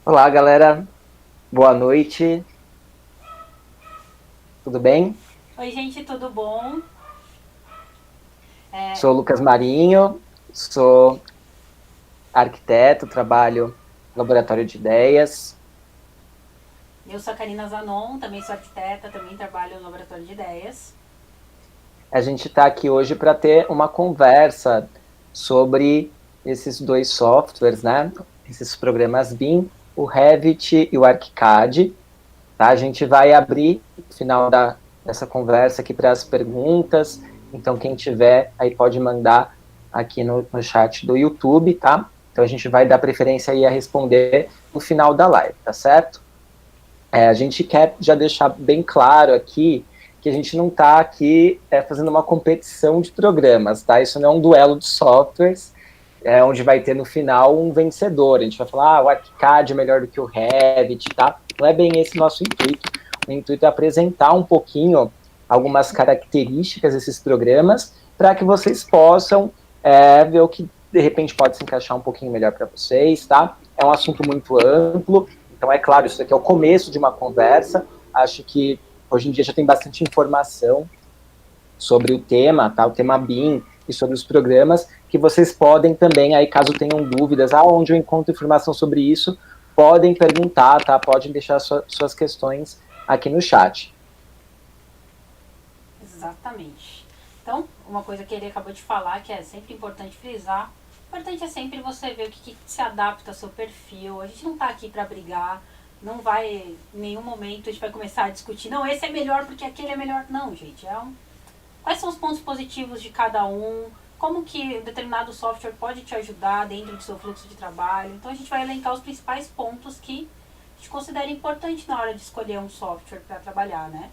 Olá, galera. Boa noite. Tudo bem? Oi, gente, tudo bom? Sou o Lucas Marinho, sou arquiteto, trabalho no laboratório de ideias. Eu sou a Karina Zanon, também sou arquiteta, também trabalho no Laboratório de Ideias. A gente está aqui hoje para ter uma conversa sobre esses dois softwares, né? Esses programas BIM, o Revit e o ArchiCAD. Tá? A gente vai abrir no final dessa conversa aqui para as perguntas. Então, quem tiver aí pode mandar aqui no chat do YouTube, tá? Então, a gente vai dar preferência aí a responder no final da live, tá certo? A gente quer já deixar bem claro aqui que a gente não está aqui fazendo uma competição de programas, tá? Isso não é um duelo de softwares, onde vai ter no final um vencedor. A gente vai falar, o ArchiCAD é melhor do que o Revit, tá? Não é bem esse nosso intuito. O intuito é apresentar um pouquinho algumas características desses programas para que vocês possam ver o que de repente pode se encaixar um pouquinho melhor para vocês, tá? É um assunto muito amplo, então é claro, isso aqui é o começo de uma conversa. Acho que hoje em dia já tem bastante informação sobre o tema, tá? O tema BIM e sobre os programas, que vocês podem também, aí caso tenham dúvidas, onde eu encontro informação sobre isso, podem perguntar, tá? Podem deixar suas questões aqui no chat. Exatamente. Então, uma coisa que ele acabou de falar, que é sempre importante frisar, o importante é sempre você ver o que se adapta ao seu perfil. A gente não tá aqui para brigar, não vai, em nenhum momento a gente vai começar a discutir, não, esse é melhor porque aquele é melhor. Não, gente, quais são os pontos positivos de cada um, como que determinado software pode te ajudar dentro do seu fluxo de trabalho. Então a gente vai elencar os principais pontos que a gente considera importante na hora de escolher um software para trabalhar, né?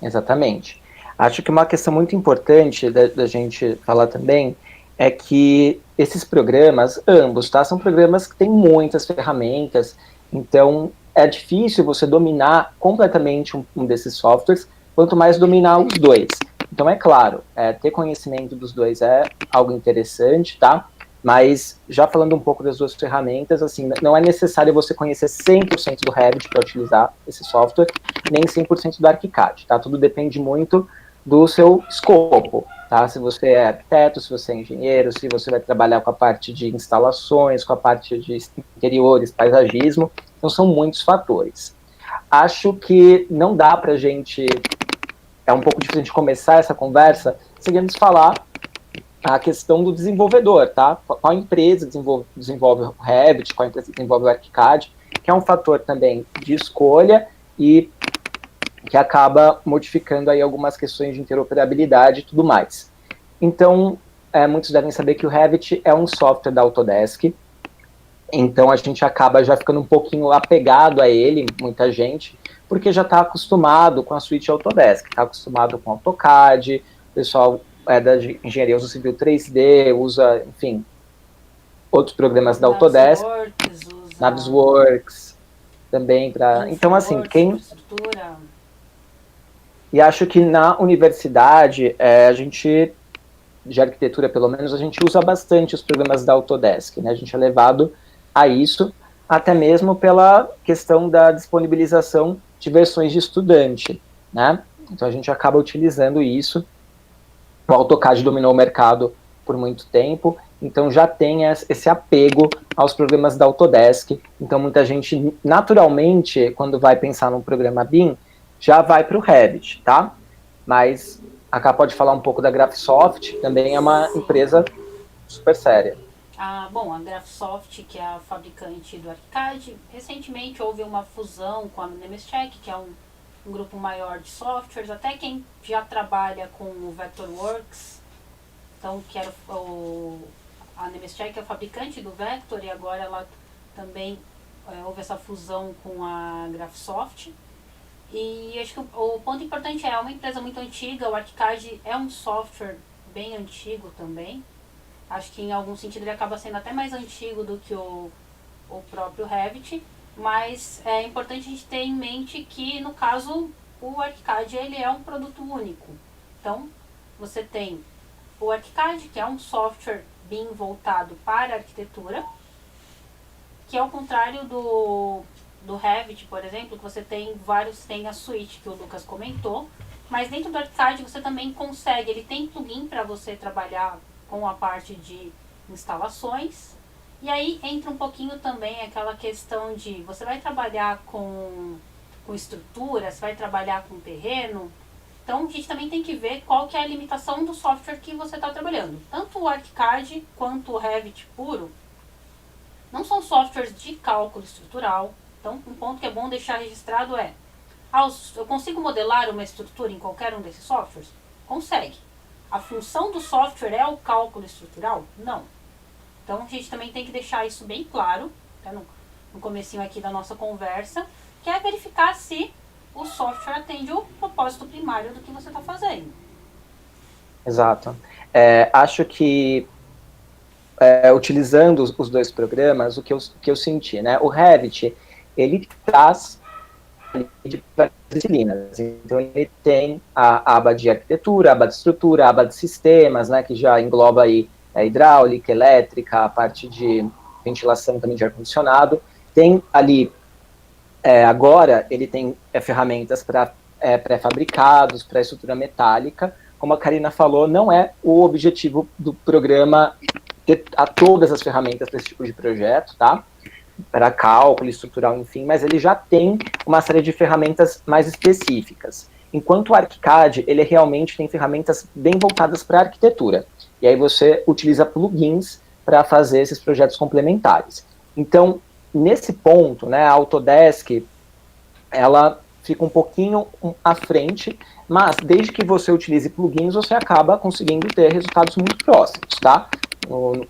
Exatamente. Acho que uma questão muito importante da gente falar também é que esses programas, ambos, tá? São programas que têm muitas ferramentas, então é difícil você dominar completamente um desses softwares, quanto mais dominar os dois. Então, é claro, ter conhecimento dos dois é algo interessante, tá? Mas, já falando um pouco das duas ferramentas, assim, não é necessário você conhecer 100% do Revit para utilizar esse software, nem 100% do ArchiCAD, tá? Tudo depende muito do seu escopo, tá? Se você é arquiteto, se você é engenheiro, se você vai trabalhar com a parte de instalações, com a parte de interiores, paisagismo, então são muitos fatores. Acho que não dá para a gente, é um pouco difícil de começar essa conversa sem antes falar a questão do desenvolvedor, tá? Qual empresa desenvolve o Revit, qual empresa desenvolve o ArchiCAD, que é um fator também de escolha e que acaba modificando aí algumas questões de interoperabilidade e tudo mais. Então, muitos devem saber que o Revit é um software da Autodesk, então a gente acaba já ficando um pouquinho apegado a ele, muita gente, porque já está acostumado com a suíte Autodesk, está acostumado com AutoCAD, o pessoal da engenharia usa o Civil 3D, usa, enfim, outros programas da Autodesk, Navisworks, usa Navisworks também para. Então, assim, InfraWorks para quem. estrutura. E acho que na universidade, a gente, de arquitetura pelo menos, a gente usa bastante os programas da Autodesk, né? A gente é levado a isso, até mesmo pela questão da disponibilização de versões de estudante, né? Então a gente acaba utilizando isso. O AutoCAD dominou o mercado por muito tempo, então já tem esse apego aos programas da Autodesk. Então muita gente, naturalmente, quando vai pensar num programa BIM, já vai para o Revit, tá? Mas a Cá pode falar um pouco da Graphisoft, também é uma Sim. empresa super séria. Bom, a Graphisoft, que é a fabricante do ArchiCAD, recentemente houve uma fusão com a Nemescheck, que é um grupo maior de softwares. Até quem já trabalha com o Vectorworks, então que era a Nemescheck é a fabricante do Vector e agora ela também houve essa fusão com a Graphisoft. E acho que o ponto importante é uma empresa muito antiga, o ArchiCAD é um software bem antigo também. Acho que em algum sentido ele acaba sendo até mais antigo do que o próprio Revit, mas é importante a gente ter em mente que, no caso, o ArchiCAD ele é um produto único. Então, você tem o ArchiCAD, que é um software BIM voltado para a arquitetura, que é ao contrário do Revit, por exemplo, que você tem a suite que o Lucas comentou, mas dentro do ArchiCAD você também consegue, ele tem plugin para você trabalhar com a parte de instalações, e aí entra um pouquinho também aquela questão de você vai trabalhar com estrutura, você vai trabalhar com terreno, então a gente também tem que ver qual que é a limitação do software que você está trabalhando. Tanto o ArchiCAD quanto o Revit puro não são softwares de cálculo estrutural. Então, um ponto que é bom deixar registrado é: eu consigo modelar uma estrutura em qualquer um desses softwares? Consegue. A função do software é o cálculo estrutural? Não. Então, a gente também tem que deixar isso bem claro, tá? No comecinho aqui da nossa conversa, que é verificar se o software atende o propósito primário do que você está fazendo. Exato. Acho que utilizando os dois programas, o que eu senti, né? O Revit, ele traz de disciplinas. Então, ele tem a aba de arquitetura, a aba de estrutura, a aba de sistemas, né? Que já engloba aí a hidráulica, elétrica, a parte de ventilação também de ar-condicionado. Tem ali, agora, ele tem ferramentas para pré-fabricados, para estrutura metálica. Como a Karina falou, não é o objetivo do programa ter todas as ferramentas para esse tipo de projeto, tá? Para cálculo estrutural, enfim, mas ele já tem uma série de ferramentas mais específicas. Enquanto o ArchiCAD, ele realmente tem ferramentas bem voltadas para a arquitetura. E aí você utiliza plugins para fazer esses projetos complementares. Então, nesse ponto, né, a Autodesk, ela fica um pouquinho à frente, mas desde que você utilize plugins, você acaba conseguindo ter resultados muito próximos, tá?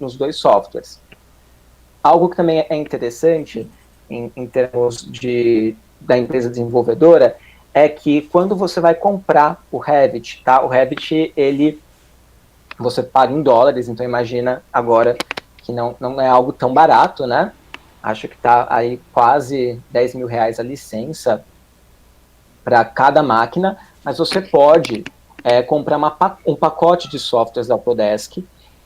Nos dois softwares. Algo que também é interessante em termos da empresa desenvolvedora é que quando você vai comprar o Revit, tá? O Revit, você paga em dólares, então imagina agora que não é algo tão barato, né? Acho que está aí quase 10 mil reais a licença para cada máquina, mas você pode comprar um pacote de softwares da Autodesk,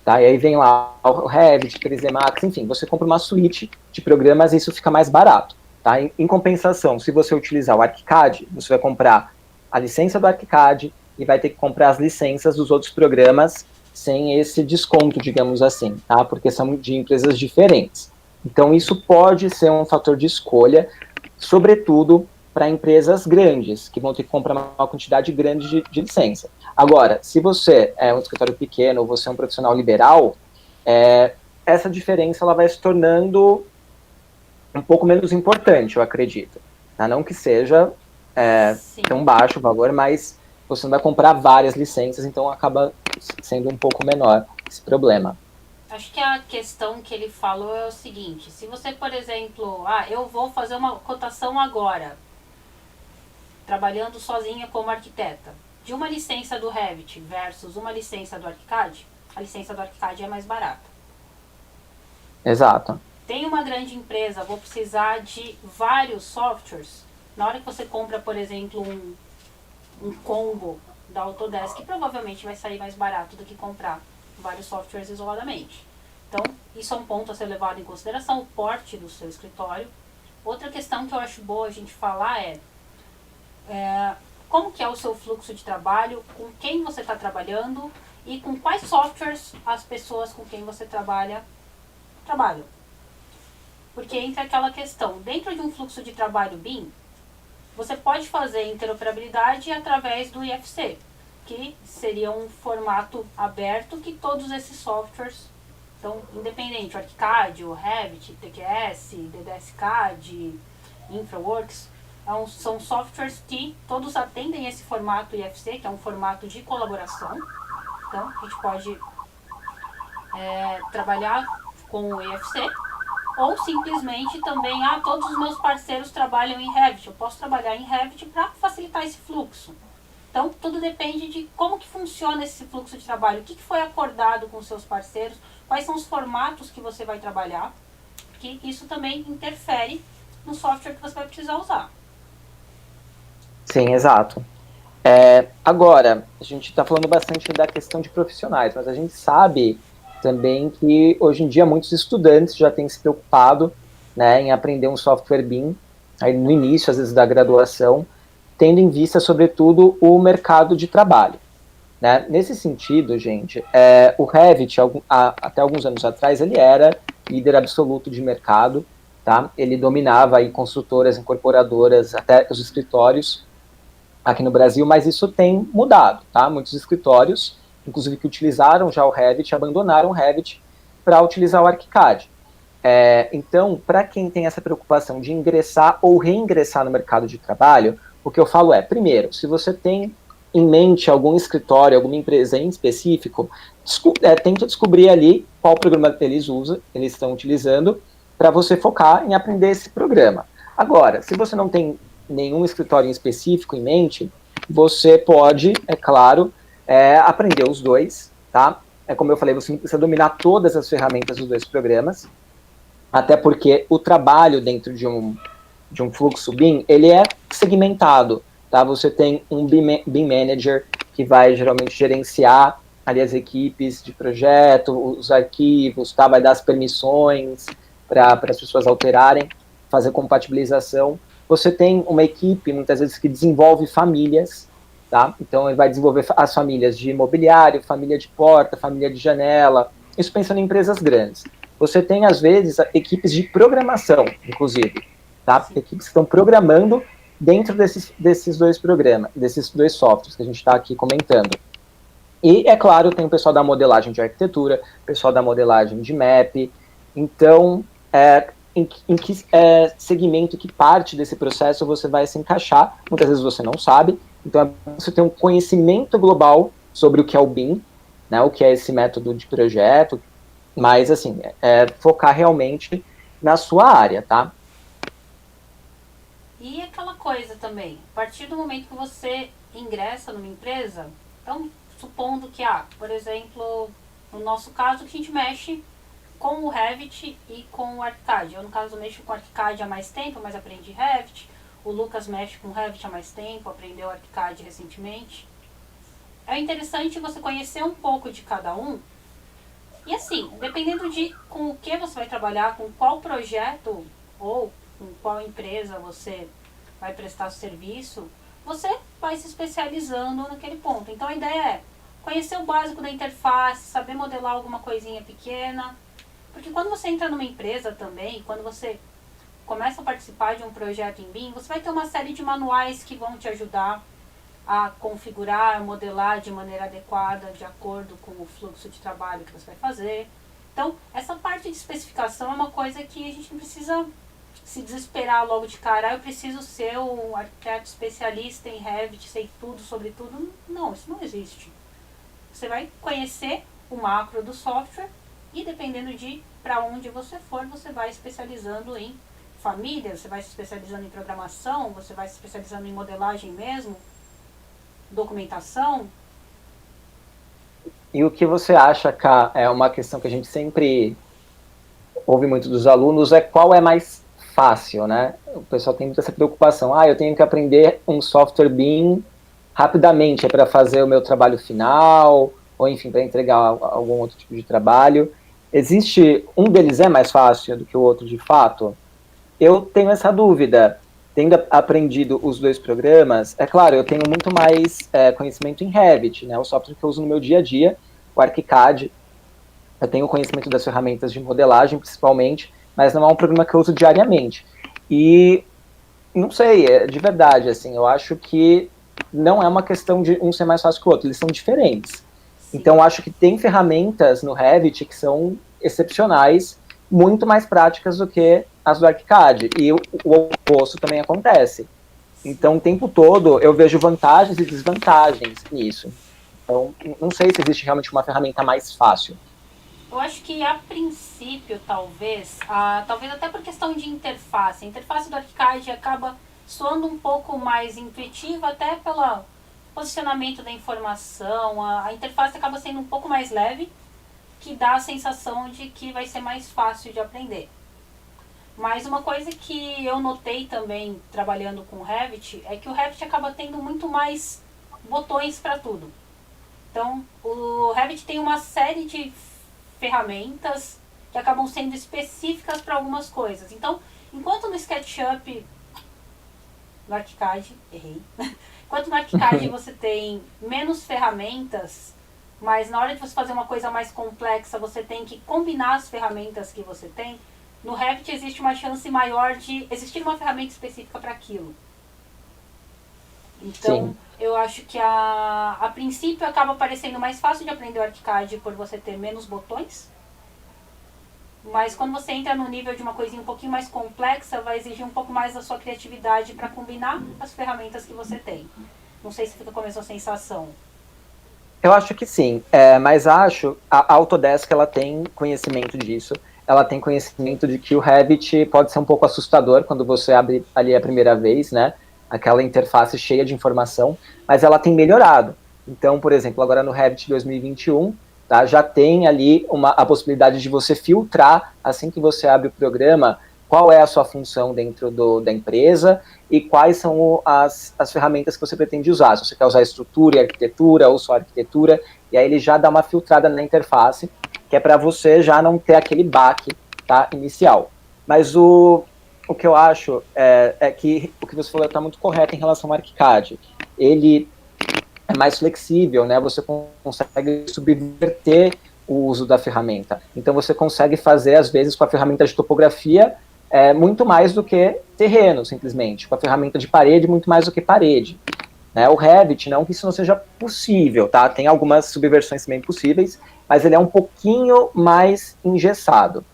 tá? E aí vem lá o Revit, 3D Max, enfim, você compra uma suite de programas e isso fica mais barato, tá? Em compensação, se você utilizar o ArchiCAD, você vai comprar a licença do ArchiCAD e vai ter que comprar as licenças dos outros programas sem esse desconto, digamos assim, tá? Porque são de empresas diferentes. Então, isso pode ser um fator de escolha, sobretudo para empresas grandes, que vão ter que comprar uma quantidade grande de licença. Agora, se você é um escritório pequeno ou você é um profissional liberal, essa diferença ela vai se tornando um pouco menos importante, eu acredito. Tá? Não que seja tão baixo o valor, mas você não vai comprar várias licenças, então acaba sendo um pouco menor esse problema. Acho que a questão que ele falou é o seguinte: se você, por exemplo, eu vou fazer uma cotação agora, trabalhando sozinha como arquiteta, de uma licença do Revit versus uma licença do ArchiCAD, a licença do ArchiCAD é mais barata. Exato. Tem uma grande empresa, vou precisar de vários softwares. Na hora que você compra, por exemplo, um combo da Autodesk, provavelmente vai sair mais barato do que comprar vários softwares isoladamente. Então, isso é um ponto a ser levado em consideração, o porte do seu escritório. Outra questão que eu acho boa a gente falar é como que é o seu fluxo de trabalho, com quem você está trabalhando e com quais softwares as pessoas com quem você trabalham. Porque entra aquela questão, dentro de um fluxo de trabalho BIM, você pode fazer interoperabilidade através do IFC, que seria um formato aberto que todos esses softwares, então, independente, o ArchiCAD, o Revit, TQS, DDS-CAD, InfraWorks, são softwares que todos atendem esse formato IFC, que é um formato de colaboração. Então, a gente pode trabalhar com o IFC, ou simplesmente também, todos os meus parceiros trabalham em Revit, eu posso trabalhar em Revit para facilitar esse fluxo. Então, tudo depende de como que funciona esse fluxo de trabalho, o que foi acordado com os seus parceiros, quais são os formatos que você vai trabalhar. que isso também interfere no software que você vai precisar usar. Sim, exato. Agora, a gente está falando bastante da questão de profissionais, mas a gente sabe também que hoje em dia muitos estudantes já têm se preocupado, né, em aprender um software BIM, aí no início, às vezes, da graduação, tendo em vista, sobretudo, o mercado de trabalho. Né? Nesse sentido, gente, o Revit, até alguns anos atrás, ele era líder absoluto de mercado, tá? Ele dominava aí construtoras, incorporadoras, até os escritórios aqui no Brasil, mas isso tem mudado, tá? Muitos escritórios, inclusive que utilizaram já o Revit, abandonaram o Revit para utilizar o ArchiCAD. Então, para quem tem essa preocupação de ingressar ou reingressar no mercado de trabalho, o que eu falo é, primeiro, se você tem em mente algum escritório, alguma empresa em específico, tenta descobrir ali qual programa eles estão utilizando, para você focar em aprender esse programa. Agora, se você não tem nenhum escritório em específico em mente, você pode, é claro, aprender os dois, tá? Como eu falei, você não precisa dominar todas as ferramentas dos dois programas, até porque o trabalho dentro de um fluxo BIM, ele é segmentado, tá? Você tem um BIM Manager que vai geralmente gerenciar ali as equipes de projeto, os arquivos, tá? Vai dar as permissões para as pessoas alterarem, fazer compatibilização. Você tem uma equipe, muitas vezes, que desenvolve famílias, tá? Então, ele vai desenvolver as famílias de imobiliário, família de porta, família de janela, isso pensando em empresas grandes. Você tem, às vezes, equipes de programação, inclusive, tá? Equipes que estão programando dentro desses dois programas, desses dois softwares que a gente está aqui comentando. E, é claro, tem o pessoal da modelagem de arquitetura, o pessoal da modelagem de map. Então, em que segmento, que parte desse processo você vai se encaixar. Muitas vezes você não sabe. Então, você tem um conhecimento global sobre o que é o BIM, né, o que é esse método de projeto, mas, assim, focar realmente na sua área, tá? E aquela coisa também, a partir do momento que você ingressa numa empresa, então, supondo que, por exemplo, no nosso caso, que a gente mexe com o Revit e com o ArchiCAD. Eu, no caso, mexo com o ArchiCAD há mais tempo, mas aprendi Revit. O Lucas mexe com o Revit há mais tempo, aprendeu ArchiCAD recentemente. É interessante você conhecer um pouco de cada um. E assim, dependendo de com o que você vai trabalhar, com qual projeto ou com qual empresa você vai prestar serviço, você vai se especializando naquele ponto. Então a ideia é conhecer o básico da interface, saber modelar alguma coisinha pequena. Porque quando você entra numa empresa também, quando você começa a participar de um projeto em BIM, você vai ter uma série de manuais que vão te ajudar a configurar, modelar de maneira adequada, de acordo com o fluxo de trabalho que você vai fazer. Então, essa parte de especificação é uma coisa que a gente não precisa se desesperar logo de cara. Eu preciso ser um arquiteto especialista em Revit, sei tudo sobre tudo. Não, isso não existe. Você vai conhecer o macro do software e dependendo de para onde você for, você vai especializando em família, você vai se especializando em programação, você vai se especializando em modelagem mesmo, documentação. E o que você acha, Ká, é uma questão que a gente sempre ouve muito dos alunos, é qual é mais fácil, né? O pessoal tem muita essa preocupação. Eu tenho que aprender um software BIM rapidamente, para fazer o meu trabalho final, ou enfim, para entregar algum outro tipo de trabalho. Existe, um deles é mais fácil do que o outro de fato? Eu tenho essa dúvida. Tendo aprendido os dois programas, é claro, eu tenho muito mais conhecimento em Revit, né, o software que eu uso no meu dia a dia, o ArchiCAD. Eu tenho conhecimento das ferramentas de modelagem, principalmente, mas não é um programa que eu uso diariamente. E não sei, de verdade, assim, eu acho que não é uma questão de um ser mais fácil que o outro, eles são diferentes. Então, eu acho que tem ferramentas no Revit que são excepcionais, muito mais práticas do que as do ArchiCAD. E o oposto também acontece. Então, o tempo todo, eu vejo vantagens e desvantagens nisso. Então, não sei se existe realmente uma ferramenta mais fácil. Eu acho que a princípio, talvez até por questão de interface. A interface do ArchiCAD acaba soando um pouco mais intuitiva, até pelo posicionamento da informação. A interface acaba sendo um pouco mais leve, que dá a sensação de que vai ser mais fácil de aprender. Mas uma coisa que eu notei também trabalhando com o Revit é que o Revit acaba tendo muito mais botões para tudo. Então, o Revit tem uma série de ferramentas que acabam sendo específicas para algumas coisas. Então, enquanto no SketchUp, no ArchiCAD, errei. Enquanto no ArchiCAD você tem menos ferramentas, mas na hora de você fazer uma coisa mais complexa, você tem que combinar as ferramentas que você tem. No Revit existe uma chance maior de existir uma ferramenta específica para aquilo. Então, Sim. eu acho que a princípio acaba parecendo mais fácil de aprender o ArchiCAD por você ter menos botões. Mas quando você entra no nível de uma coisinha um pouquinho mais complexa, vai exigir um pouco mais da sua criatividade para combinar as ferramentas que você tem. Não sei se fica com a mesma sensação. Eu acho que sim, mas acho a Autodesk ela tem conhecimento disso. Ela tem conhecimento de que o Revit pode ser um pouco assustador quando você abre ali a primeira vez, né? Aquela interface cheia de informação, mas ela tem melhorado. Então, por exemplo, agora no Revit 2021, tá, já tem ali a possibilidade de você filtrar, assim que você abre o programa, qual é a sua função dentro da empresa e quais são as ferramentas que você pretende usar. Se você quer usar estrutura e arquitetura ou só arquitetura, e aí ele já dá uma filtrada na interface, que é para você já não ter aquele baque, tá, inicial. Mas o que eu acho é que o que você falou está muito correto em relação ao ArchiCAD. Ele é mais flexível, né? Você consegue subverter o uso da ferramenta. Então você consegue fazer, às vezes, com a ferramenta de topografia, muito mais do que terreno, simplesmente. Com a ferramenta de parede, muito mais do que parede. Né? O Revit, não que isso não seja possível, tá? Tem algumas subversões também possíveis, mas ele é um pouquinho mais engessado.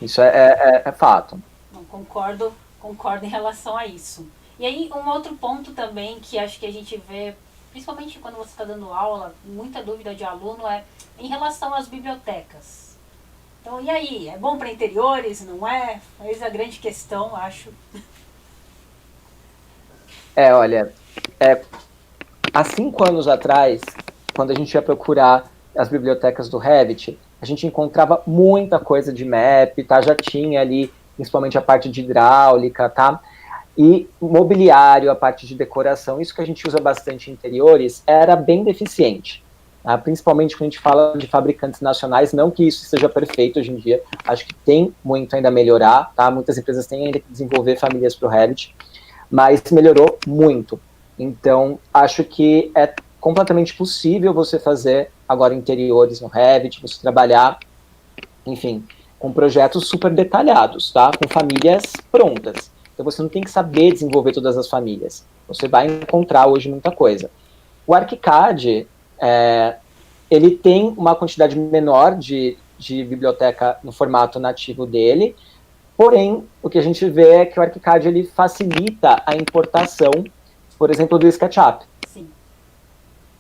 Isso é fato. Não concordo em relação a isso. E aí, um outro ponto também que acho que a gente vê, principalmente quando você está dando aula, muita dúvida de aluno é em relação às bibliotecas. Então, e aí? É bom para interiores, não é? Eis a grande questão, acho. Olha, há 5 anos atrás, quando a gente ia procurar as bibliotecas do Revit, a gente encontrava muita coisa de map, tá? Já tinha ali, principalmente a parte de hidráulica, tá? E mobiliário, a parte de decoração, isso que a gente usa bastante em interiores, era bem deficiente. Tá? Principalmente quando a gente fala de fabricantes nacionais, não que isso seja perfeito hoje em dia, acho que tem muito ainda a melhorar, tá? Muitas empresas têm ainda que desenvolver famílias para o Revit, mas melhorou muito. Então, acho que é completamente possível você fazer agora interiores no Revit, você trabalhar, enfim, com projetos super detalhados, tá? Com famílias prontas. Então, você não tem que saber desenvolver todas as famílias. Você vai encontrar hoje muita coisa. O ArchiCAD, ele tem uma quantidade menor de biblioteca no formato nativo dele, porém, o que a gente vê é que o ArchiCAD ele facilita a importação, por exemplo, do SketchUp. Sim.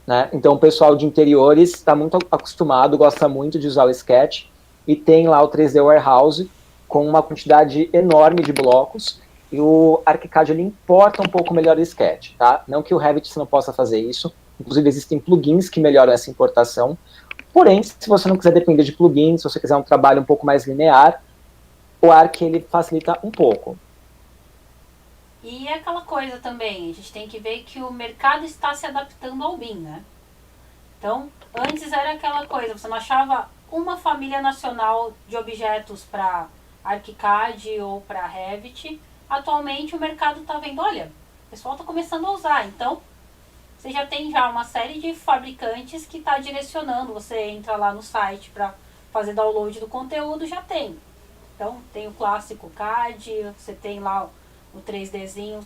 Né? Então, o pessoal de interiores está muito acostumado, gosta muito de usar o Sketch, e tem lá o 3D Warehouse, com uma quantidade enorme de blocos, e o ArchiCAD ele importa um pouco melhor o Sketch. Tá? Não que o Revit não possa fazer isso, inclusive existem plugins que melhoram essa importação, porém, se você não quiser depender de plugins, se você quiser um trabalho um pouco mais linear, o Arch ele facilita um pouco. E é aquela coisa também, a gente tem que ver que o mercado está se adaptando ao BIM, né? Então, antes era aquela coisa, você não achava uma família nacional de objetos para ArchiCAD ou para Revit. Atualmente o mercado está vendo, olha, o pessoal está começando a usar, então você já tem já uma série de fabricantes que está direcionando, você entra lá no site para fazer download do conteúdo, já tem. Então tem o clássico CAD, você tem lá o 3Dzinho,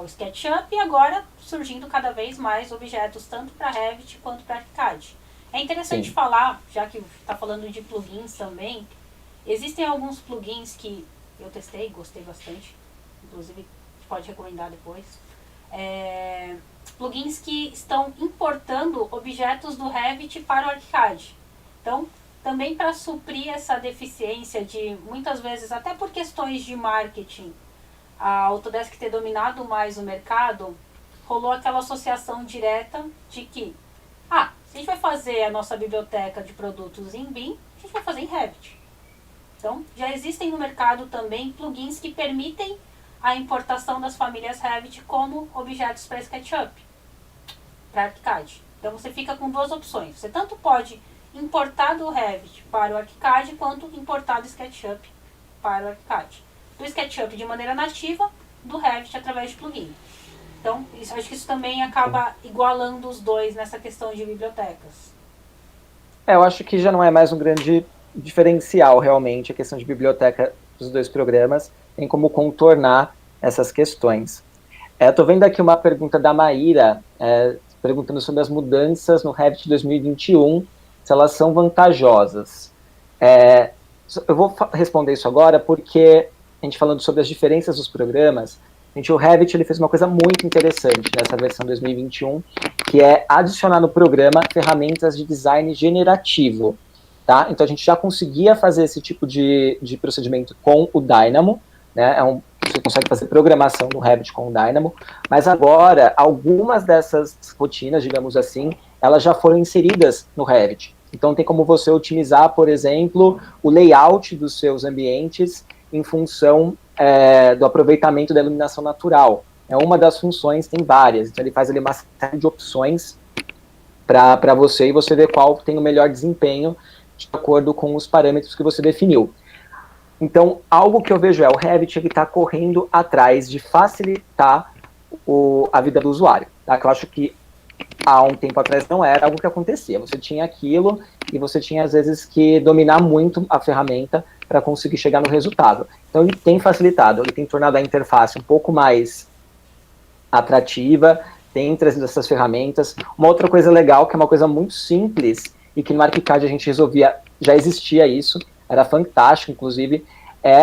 o SketchUp, e agora surgindo cada vez mais objetos tanto para Revit quanto para ArchiCAD. É interessante Sim. falar, já que está falando de plugins também, existem alguns plugins que eu testei, gostei bastante, inclusive pode recomendar depois. Plugins que estão importando objetos do Revit para o ArchiCAD. Então, também para suprir essa deficiência de, muitas vezes, até por questões de marketing, a Autodesk ter dominado mais o mercado, rolou aquela associação direta de que, se a gente vai fazer a nossa biblioteca de produtos em BIM, a gente vai fazer em Revit. Então, já existem no mercado também plugins que permitem a importação das famílias Revit como objetos para SketchUp, para ArchiCAD. Então, você fica com duas opções. Você tanto pode importar do Revit para o ArchiCAD, quanto importar do SketchUp para o ArchiCAD. Do SketchUp de maneira nativa, do Revit através de plugin. Então, acho que isso também acaba igualando os dois nessa questão de bibliotecas. Eu acho que já não é mais um grande diferencial, realmente, a questão de biblioteca dos dois programas, tem como contornar essas questões. Estou vendo aqui uma pergunta da Maíra, perguntando sobre as mudanças no Revit 2021, se elas são vantajosas. Eu vou responder isso agora porque a gente falando sobre as diferenças dos programas, o Revit ele fez uma coisa muito interessante nessa versão 2021, que é adicionar no programa ferramentas de design generativo. Tá? Então a gente já conseguia fazer esse tipo de procedimento com o Dynamo, né? Você consegue fazer programação no Revit com o Dynamo, mas agora algumas dessas rotinas, digamos assim, elas já foram inseridas no Revit. Então tem como você otimizar, por exemplo, o layout dos seus ambientes em função do aproveitamento da iluminação natural. É uma das funções, tem várias. Então ele faz ali uma série de opções para você e você vê qual tem o melhor desempenho de acordo com os parâmetros que você definiu. Então, algo que eu vejo o Revit está correndo atrás de facilitar a vida do usuário. Tá? Que eu acho que há um tempo atrás não era algo que acontecia. Você tinha aquilo e você tinha, às vezes, que dominar muito a ferramenta para conseguir chegar no resultado. Então, ele tem facilitado, ele tem tornado a interface um pouco mais atrativa, tem trazido essas ferramentas. Uma outra coisa legal, que é uma coisa muito simples, e que no ArchiCAD a gente resolvia, já existia isso, era fantástico, inclusive,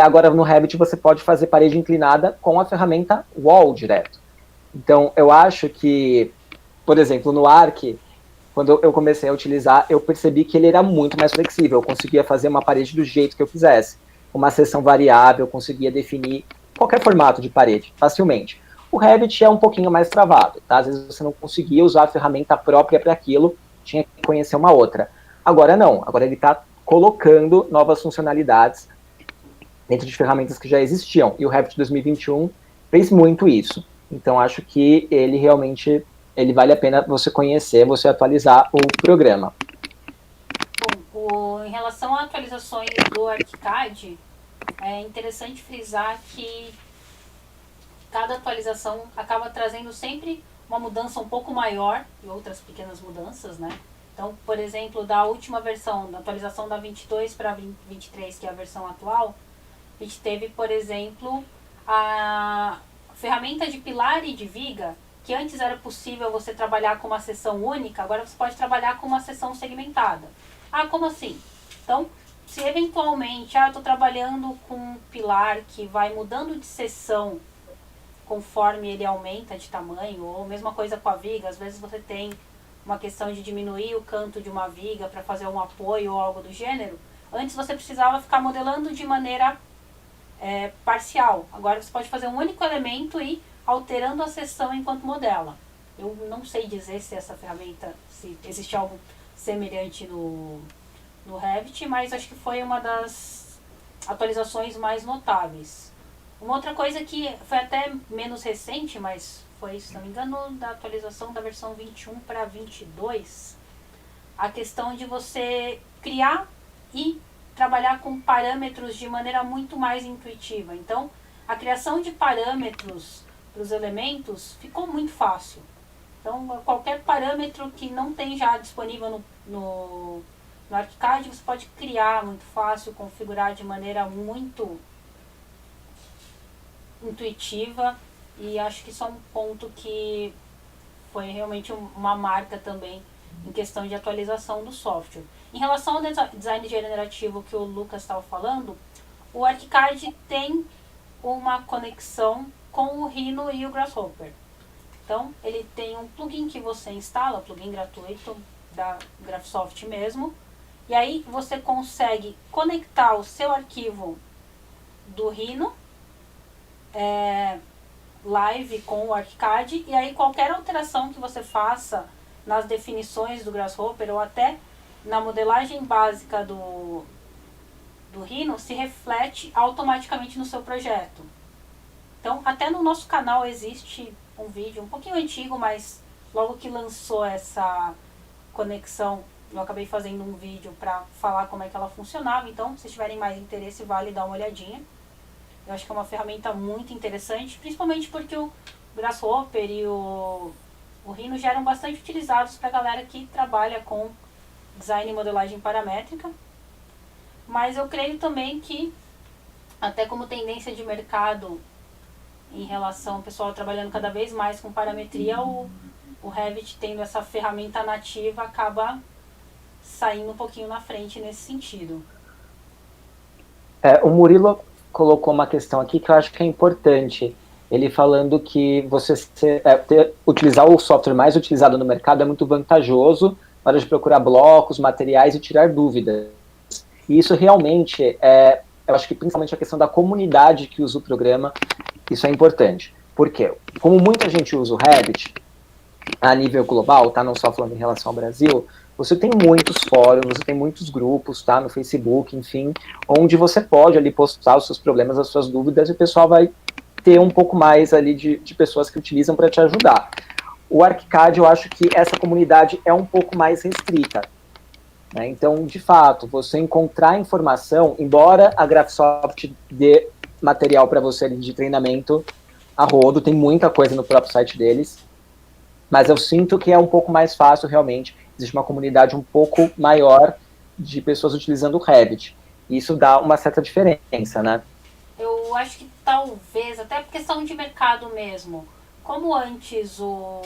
agora no Revit você pode fazer parede inclinada com a ferramenta Wall direto. Então, eu acho que, por exemplo, no Arc, quando eu comecei a utilizar, eu percebi que ele era muito mais flexível, eu conseguia fazer uma parede do jeito que eu quisesse. Uma seção variável, eu conseguia definir qualquer formato de parede, facilmente. O Revit é um pouquinho mais travado, tá? Às vezes você não conseguia usar a ferramenta própria para aquilo, tinha que conhecer uma outra. Agora não, agora ele está colocando novas funcionalidades dentro de ferramentas que já existiam. E o Revit 2021 fez muito isso. Então, acho que ele realmente vale a pena você conhecer, você atualizar o programa. Bom, em relação a atualizações do ArchiCAD, é interessante frisar que cada atualização acaba trazendo sempre uma mudança um pouco maior e outras pequenas mudanças, né? Então, por exemplo, da última versão, da atualização da 22 para 23, que é a versão atual, a gente teve, por exemplo, a ferramenta de pilar e de viga, que antes era possível você trabalhar com uma seção única, agora você pode trabalhar com uma seção segmentada. Ah, como assim? Então, se eventualmente, eu estou trabalhando com um pilar que vai mudando de seção conforme ele aumenta de tamanho, ou mesma coisa com a viga, às vezes você tem uma questão de diminuir o canto de uma viga para fazer um apoio ou algo do gênero. Antes você precisava ficar modelando de maneira parcial. Agora você pode fazer um único elemento e alterando a seção enquanto modela. Eu não sei dizer se essa ferramenta, se existe algo semelhante no Revit, mas acho que foi uma das atualizações mais notáveis. Uma outra coisa que foi até menos recente, mas foi, se não me engano, da atualização da versão 21 para 22, a questão de você criar e trabalhar com parâmetros de maneira muito mais intuitiva. Então, a criação de parâmetros para os elementos ficou muito fácil. Então, qualquer parâmetro que não tem já disponível no ArchiCAD, você pode criar muito fácil, configurar de maneira muito intuitiva, e acho que isso é um ponto que foi realmente uma marca também em questão de atualização do software. Em relação ao design generativo que o Lucas estava falando, o ArchiCAD tem uma conexão com o Rhino e o Grasshopper. Então, ele tem um plugin que você instala, plugin gratuito da Graphisoft mesmo, e aí você consegue conectar o seu arquivo do Rhino live com o ArchiCAD, e aí qualquer alteração que você faça nas definições do Grasshopper ou até na modelagem básica do do Rhino se reflete automaticamente no seu projeto. Então, até no nosso canal existe um vídeo um pouquinho antigo, mas logo que lançou essa conexão, eu acabei fazendo um vídeo para falar como é que ela funcionava. Então, se tiverem mais interesse, vale dar uma olhadinha. Eu acho que é uma ferramenta muito interessante, principalmente porque o Grasshopper e o Rhino já eram bastante utilizados para a galera que trabalha com design e modelagem paramétrica. Mas eu creio também que, até como tendência de mercado em relação ao pessoal trabalhando cada vez mais com parametria, o Revit tendo essa ferramenta nativa acaba saindo um pouquinho na frente nesse sentido. O Murilo colocou uma questão aqui que eu acho que é importante. Ele falando que utilizar o software mais utilizado no mercado é muito vantajoso na hora de procurar blocos, materiais e tirar dúvidas. E isso realmente eu acho que principalmente a questão da comunidade que usa o programa, isso é importante. Por quê? Como muita gente usa o Revit a nível global, tá? Não só falando em relação ao Brasil, você tem muitos fóruns, você tem muitos grupos, tá? No Facebook, enfim, onde você pode ali postar os seus problemas, as suas dúvidas, e o pessoal vai ter um pouco mais ali de pessoas que utilizam para te ajudar. O ArchiCAD, eu acho que essa comunidade é um pouco mais restrita. Né? Então, de fato, você encontrar informação, embora a Graphisoft dê material para você ali de treinamento a rodo, tem muita coisa no próprio site deles, mas eu sinto que é um pouco mais fácil realmente, existe uma comunidade um pouco maior de pessoas utilizando o Revit. E isso dá uma certa diferença, né? Eu acho que talvez, até por questão de mercado mesmo, como antes o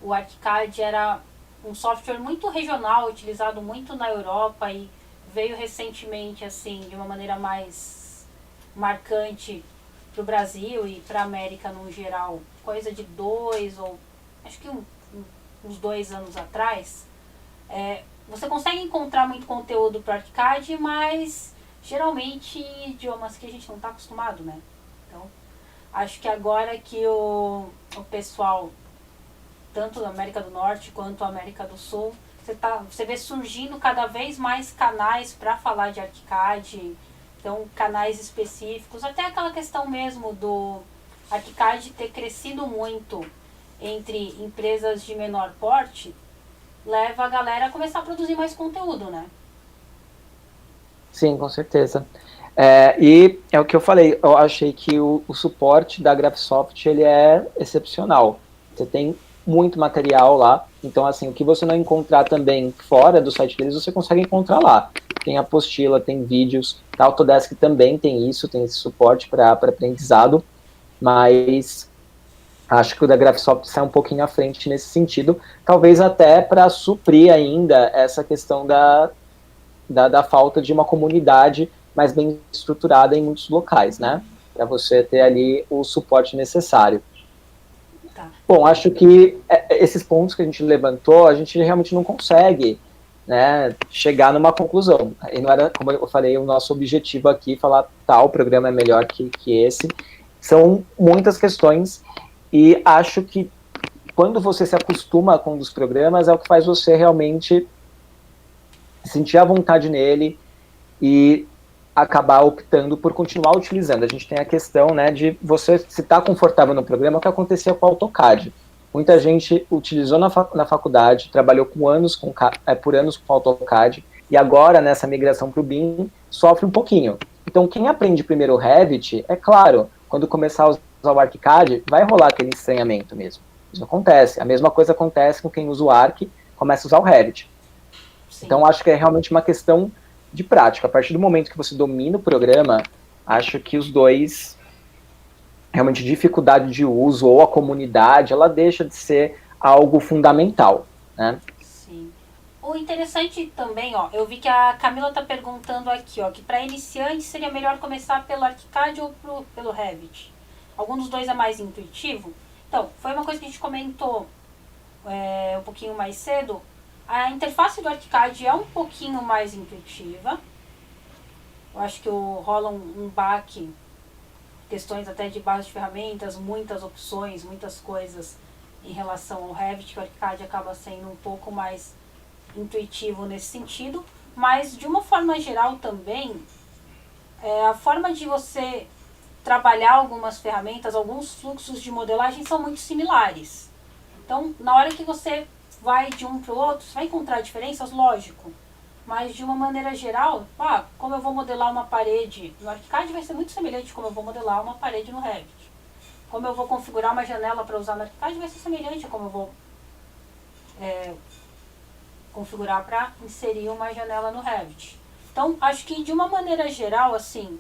ArchiCAD era um software muito regional, utilizado muito na Europa e veio recentemente, assim, de uma maneira mais marcante para o Brasil e para a América no geral, coisa de acho que uns 2 anos atrás, você consegue encontrar muito conteúdo para ArchiCAD, mas geralmente idiomas que a gente não está acostumado, né? Então, acho que agora que o pessoal, tanto da América do Norte quanto da América do Sul, você vê surgindo cada vez mais canais para falar de ArchiCAD, então canais específicos, até aquela questão mesmo do ArchiCAD ter crescido muito entre empresas de menor porte, leva a galera a começar a produzir mais conteúdo, né? Sim, com certeza. E é o que eu falei, eu achei que o suporte da Graphisoft ele é excepcional. Você tem muito material lá, então assim, o que você não encontrar também fora do site deles, você consegue encontrar lá. Tem apostila, tem vídeos, a Autodesk também tem isso, tem esse suporte para aprendizado, mas acho que o da Graphisoft sai um pouquinho à frente nesse sentido, talvez até para suprir ainda essa questão da falta de uma comunidade mais bem estruturada em muitos locais, né? Para você ter ali o suporte necessário. Tá. Bom, acho que esses pontos que a gente levantou, a gente realmente não consegue, né, chegar numa conclusão. E não era, como eu falei, o nosso objetivo aqui, falar tal programa é melhor que esse. São muitas questões e acho que quando você se acostuma com um dos programas, é o que faz você realmente sentir a vontade nele e acabar optando por continuar utilizando. A gente tem a questão, né, de você se estar confortável no programa, o que acontecia com o AutoCAD. Muita gente utilizou na faculdade, trabalhou por anos com AutoCAD, e agora, nessa migração para o BIM, sofre um pouquinho. Então, quem aprende primeiro o Revit, é claro, quando começar a usar o ArchiCAD, vai rolar aquele estranhamento mesmo. Isso acontece. A mesma coisa acontece com quem usa o Arch, começa a usar o Revit. Sim. Então, acho que é realmente uma questão de prática. A partir do momento que você domina o programa, acho que os dois, realmente, dificuldade de uso ou a comunidade, ela deixa de ser algo fundamental, né? Sim. O interessante também, ó, eu vi que a Camila tá perguntando aqui, ó, que para iniciante seria melhor começar pelo ArchiCAD ou pelo Revit? Algum dos dois é mais intuitivo? Então, foi uma coisa que a gente comentou um pouquinho mais cedo. A interface do ArchiCAD é um pouquinho mais intuitiva. Eu acho que rola um baque, questões até de base de ferramentas, muitas opções, muitas coisas em relação ao Revit, que o ArchiCAD acaba sendo um pouco mais intuitivo nesse sentido. Mas, de uma forma geral também, a forma de você trabalhar algumas ferramentas, alguns fluxos de modelagem são muito similares. Então, na hora que você vai de um para o outro, você vai encontrar diferenças, lógico. Mas de uma maneira geral, como eu vou modelar uma parede no ArchiCAD vai ser muito semelhante como eu vou modelar uma parede no Revit. Como eu vou configurar uma janela para usar no ArchiCAD vai ser semelhante a como eu vou configurar para inserir uma janela no Revit. Então, acho que de uma maneira geral, assim,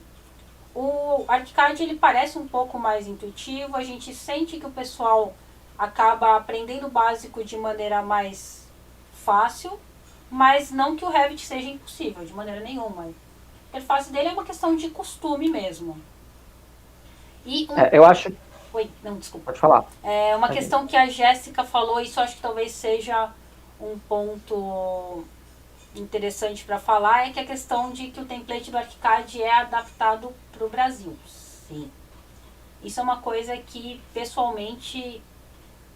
o ArchiCAD ele parece um pouco mais intuitivo, a gente sente que o pessoal acaba aprendendo o básico de maneira mais fácil, mas não que o Revit seja impossível, de maneira nenhuma. A interface dele é uma questão de costume mesmo. E eu acho... Oi, não, desculpa. Pode falar. É uma questão que a Jéssica falou, isso acho que talvez seja um ponto interessante para falar, é que a questão de que o template do ArchiCAD é adaptado para o Brasil. Sim. Isso é uma coisa que, pessoalmente,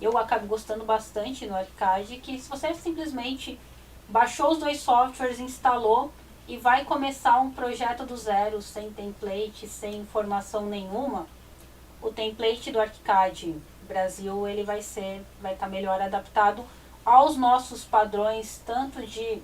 eu acabo gostando bastante no ArchiCAD, que se você simplesmente baixou os 2 softwares, instalou e vai começar um projeto do zero, sem template, sem informação nenhuma, o template do ArchiCAD Brasil ele vai estar melhor adaptado aos nossos padrões, tanto de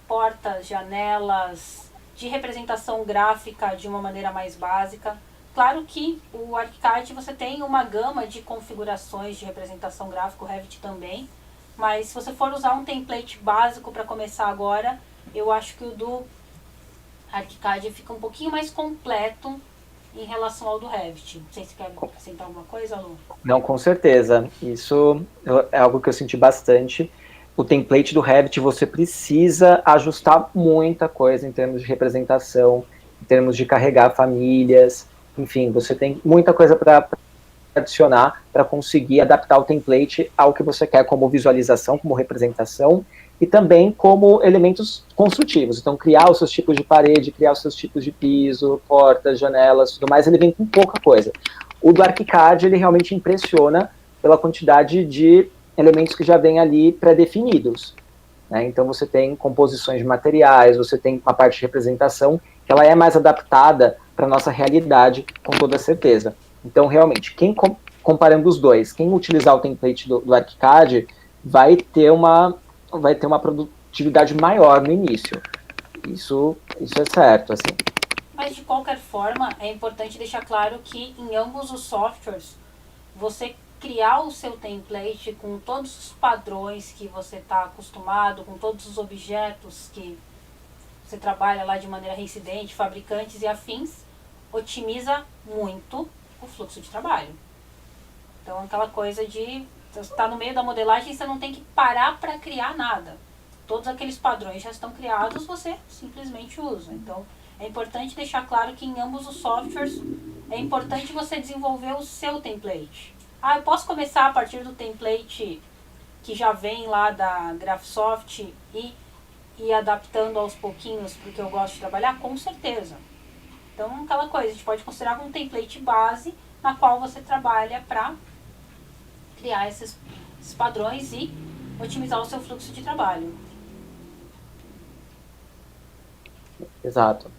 portas, janelas, de representação gráfica de uma maneira mais básica. Claro que o ArchiCAD você tem uma gama de configurações de representação gráfica, o Revit também, mas se você for usar um template básico para começar agora, eu acho que o do ArchiCAD fica um pouquinho mais completo em relação ao do Revit. Não sei se quer acrescentar alguma coisa, Lu. Não, com certeza. Isso é algo que eu senti bastante. O template do Revit, você precisa ajustar muita coisa em termos de representação, em termos de carregar famílias, enfim, você tem muita coisa para adicionar para conseguir adaptar o template ao que você quer como visualização, como representação, e também como elementos construtivos. Então, criar os seus tipos de parede, criar os seus tipos de piso, portas, janelas, tudo mais, ele vem com pouca coisa. O do ArchiCAD, ele realmente impressiona pela quantidade de elementos que já vem ali pré-definidos. Né? Então, você tem composições de materiais, você tem uma parte de representação, que ela é mais adaptada para a nossa realidade, com toda certeza. Então, realmente, comparando os dois, quem utilizar o template do ArchiCAD vai ter uma produtividade maior no início. Isso é certo, assim. Mas, de qualquer forma, é importante deixar claro que em ambos os softwares, você criar o seu template com todos os padrões que você está acostumado, com todos os objetos que você trabalha lá de maneira reincidente, fabricantes e afins, otimiza muito o fluxo de trabalho. Então, aquela coisa de você está no meio da modelagem e você não tem que parar para criar nada. Todos aqueles padrões já estão criados, você simplesmente usa. Então, é importante deixar claro que em ambos os softwares é importante você desenvolver o seu template. Eu posso começar a partir do template que já vem lá da Graphisoft e ir adaptando aos pouquinhos porque eu gosto de trabalhar? Com certeza. Então, aquela coisa, a gente pode considerar como um template base na qual você trabalha para criar esses padrões e otimizar o seu fluxo de trabalho. Exato.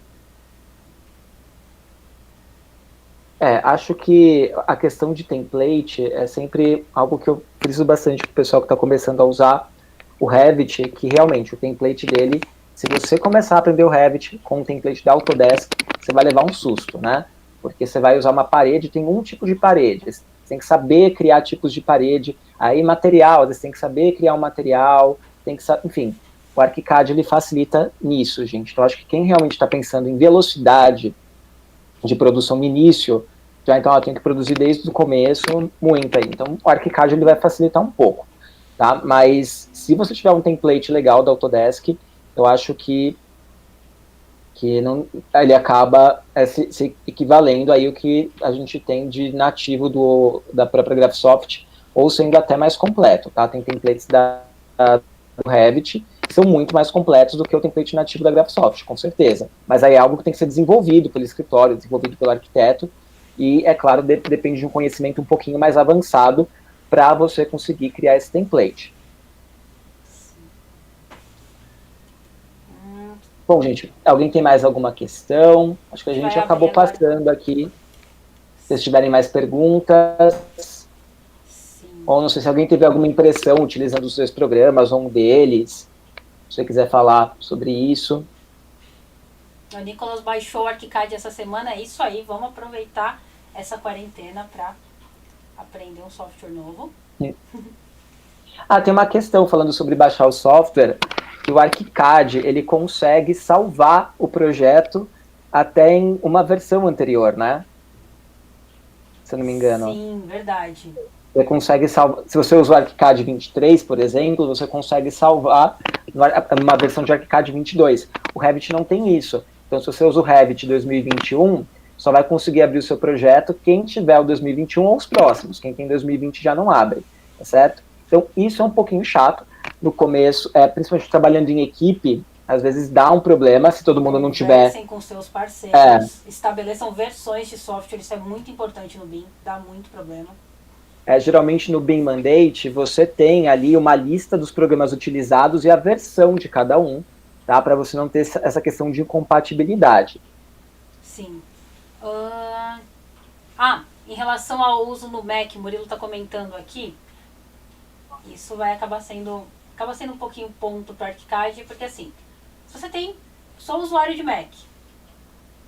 Acho que a questão de template é sempre algo que eu friso bastante para o pessoal que está começando a usar o Revit, que realmente o template dele, se você começar a aprender o Revit com o template da Autodesk, você vai levar um susto, né? Porque você vai usar uma parede, tem um tipo de parede, você tem que saber criar tipos de parede, aí material, você tem que saber criar um material, tem que saber, enfim, o ArchiCAD ele facilita nisso, gente. Então, acho que quem realmente está pensando em velocidade de produção no início, já então tem que produzir desde o começo muito aí. Então, o ArchiCAD ele vai facilitar um pouco, tá? Mas se você tiver um template legal da Autodesk, eu acho que não, ele acaba se equivalendo aí o que a gente tem de nativo da própria Graphisoft, ou sendo até mais completo, tá? Tem templates do Revit que são muito mais completos do que o template nativo da Graphisoft, com certeza. Mas aí é algo que tem que ser desenvolvido pelo escritório, desenvolvido pelo arquiteto, e, é claro, depende de um conhecimento um pouquinho mais avançado para você conseguir criar esse template. Bom, gente, alguém tem mais alguma questão? Acho que a gente acabou passando aqui. Se vocês tiverem mais perguntas. Sim. Ou não sei se alguém teve alguma impressão utilizando os dois programas, ou um deles. Se você quiser falar sobre isso. O Nicolas baixou o ArchiCAD essa semana, é isso aí, vamos aproveitar essa quarentena para aprender um software novo. Tem uma questão falando sobre baixar o software, que o ArchiCAD, ele consegue salvar o projeto até em uma versão anterior, né? Se eu não me engano. Sim, verdade. Você consegue salvar, se você usa o ArchiCAD 23, por exemplo, você consegue salvar numa versão de ArchiCAD 22. O Revit não tem isso. Então, se você usa o Revit 2021, só vai conseguir abrir o seu projeto quem tiver o 2021 ou os próximos. Quem tem 2020 já não abre, tá certo? Então, isso é um pouquinho chato. No começo, principalmente trabalhando em equipe, às vezes dá um problema se todo mundo não tiver... Conversem com seus parceiros, estabeleçam versões de software, isso é muito importante no BIM, dá muito problema. Geralmente no BIM Mandate, você tem ali uma lista dos programas utilizados e a versão de cada um, tá? Para você não ter essa questão de incompatibilidade. Sim. Em relação ao uso no Mac, o Murilo está comentando aqui, isso vai acaba sendo um pouquinho ponto para o ArchiCAD, porque assim, se você sou usuário de Mac,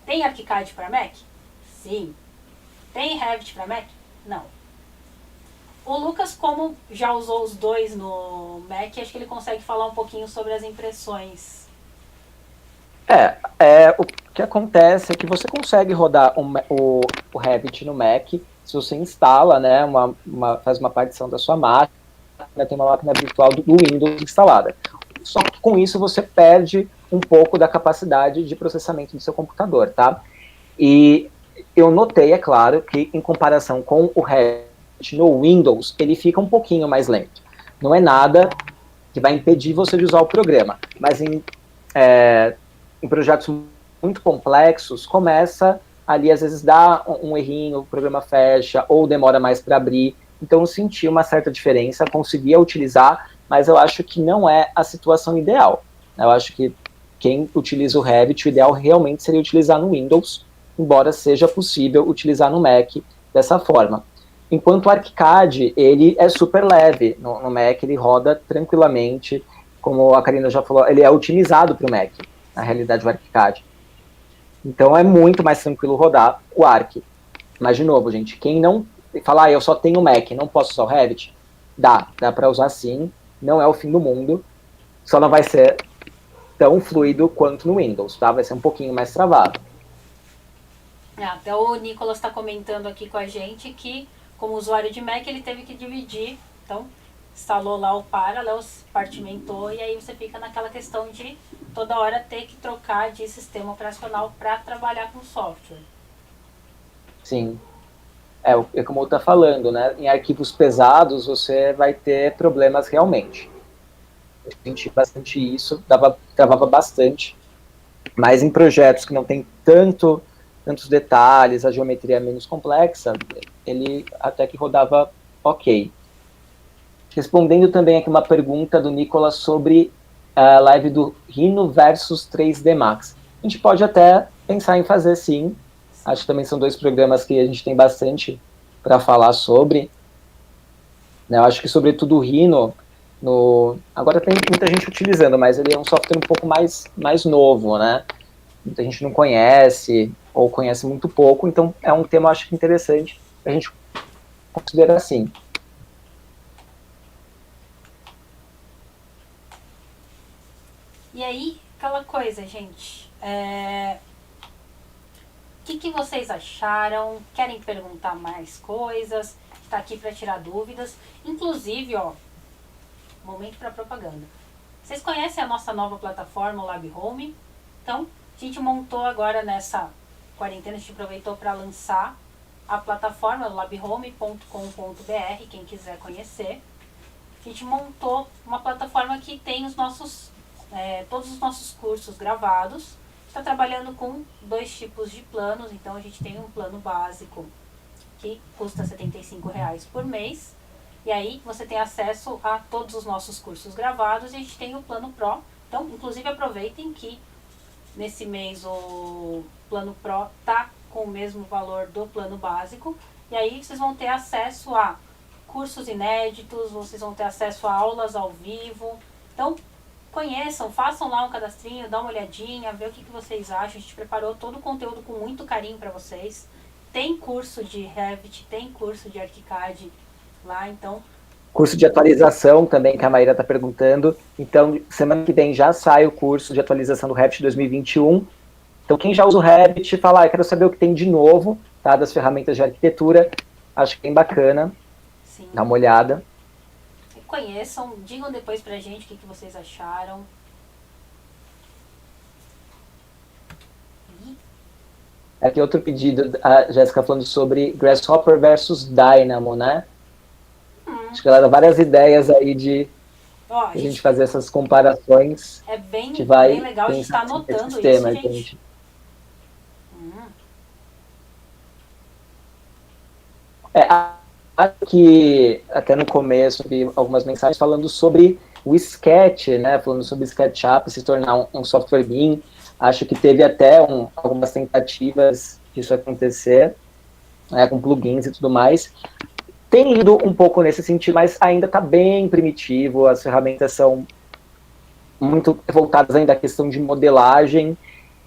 tem ArchiCAD para Mac? Sim. Tem Revit para Mac? Não. O Lucas, como já usou os dois no Mac, acho que ele consegue falar um pouquinho sobre as impressões. O que acontece é que você consegue rodar o Revit no Mac, se você instala, né, faz uma partição da sua máquina, tem uma máquina virtual do Windows instalada. Só que com isso você perde um pouco da capacidade de processamento do seu computador, tá? E eu notei, é claro, que em comparação com o Revit no Windows, ele fica um pouquinho mais lento. Não é nada que vai impedir você de usar o programa, mas em projetos muito complexos, começa ali, às vezes dá um errinho, o programa fecha, ou demora mais para abrir. Então eu senti uma certa diferença, conseguia utilizar, mas eu acho que não é a situação ideal. Eu acho que quem utiliza o Revit, o ideal realmente seria utilizar no Windows, embora seja possível utilizar no Mac dessa forma. Enquanto o ArchiCAD, ele é super leve no Mac, ele roda tranquilamente, como a Karina já falou, ele é otimizado para o Mac, na realidade, o ArchiCAD. Então é muito mais tranquilo rodar o Arch. Mas, de novo, gente, quem não fala, eu só tenho Mac, não posso usar o Revit, dá para usar sim, não é o fim do mundo, só não vai ser tão fluido quanto no Windows, tá? Vai ser um pouquinho mais travado. Até o Nicolas está comentando aqui com a gente que, como usuário de Mac, ele teve que dividir, então instalou lá o Parallels, partimentou, e aí você fica naquela questão de toda hora ter que trocar de sistema operacional para trabalhar com software. Sim. É como eu estou falando, né? Em arquivos pesados você vai ter problemas realmente. Eu senti bastante isso, travava bastante, mas em projetos que não tem tantos detalhes, a geometria é menos complexa, ele até que rodava ok. Respondendo também aqui uma pergunta do Nicolas sobre a live do Rhino versus 3D Max. A gente pode até pensar em fazer sim. Acho que também são dois programas que a gente tem bastante para falar sobre. Eu acho que sobretudo o Rhino, agora tem muita gente utilizando, mas ele é um software um pouco mais novo, né? Muita gente não conhece, ou conhece muito pouco, então é um tema, acho que interessante, a gente considera assim. E aí, aquela coisa, gente, o que vocês acharam? Querem perguntar mais coisas? Está aqui para tirar dúvidas. Inclusive, momento para propaganda. Vocês conhecem a nossa nova plataforma, o Lab Home? Então, a gente montou agora nessa quarentena, a gente aproveitou para lançar a plataforma labhome.com.br, quem quiser conhecer. A gente montou uma plataforma que tem todos os nossos cursos gravados. Está trabalhando com 2 tipos de planos, então a gente tem um plano básico que custa R$ 75,00 por mês, e aí você tem acesso a todos os nossos cursos gravados, e a gente tem o plano Pro. Então, inclusive, aproveitem que nesse mês o plano Pro tá com o mesmo valor do plano básico, e aí vocês vão ter acesso a cursos inéditos, vocês vão ter acesso a aulas ao vivo. Então, conheçam, façam lá um cadastrinho, dá uma olhadinha, vê o que vocês acham. A gente preparou todo o conteúdo com muito carinho para vocês. Tem curso de Revit, tem curso de ArchiCAD lá, então... Curso de atualização também, que a Maíra está perguntando. Então, semana que vem já sai o curso de atualização do Revit 2021. Então, quem já usa o Revit, fala, quero saber o que tem de novo, tá, das ferramentas de arquitetura. Acho que é bem bacana. Sim. Dá uma olhada. Conheçam, digam depois pra gente o que vocês acharam. Aqui outro pedido, a Jéssica falando sobre Grasshopper versus Dynamo, né? Acho que ela dá várias ideias aí de a gente fazer essas comparações. É bem, bem legal, a gente tá anotando tema, isso, gente. Acho que até no começo vi algumas mensagens falando sobre o Sketch, né? Falando sobre o SketchUp se tornar um software BIM. Acho que teve até algumas tentativas disso acontecer, né, com plugins e tudo mais. Tem ido um pouco nesse sentido, mas ainda está bem primitivo, as ferramentas são muito voltadas ainda à questão de modelagem,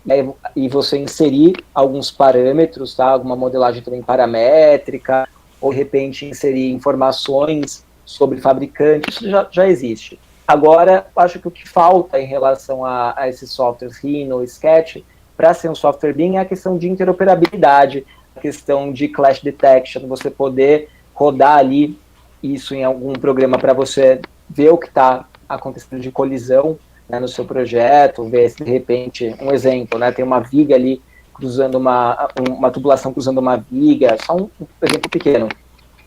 né, e você inserir alguns parâmetros, tá, alguma modelagem também paramétrica, ou de repente inserir informações sobre fabricante, isso já existe. Agora, acho que o que falta em relação a esses softwares Rhino, Sketch, para ser um software BIM, é a questão de interoperabilidade, a questão de clash detection, você poder rodar ali isso em algum programa para você ver o que está acontecendo de colisão, né, no seu projeto, ver se de repente, um exemplo, né, tem uma viga ali cruzando uma tubulação cruzando uma viga, só um exemplo pequeno.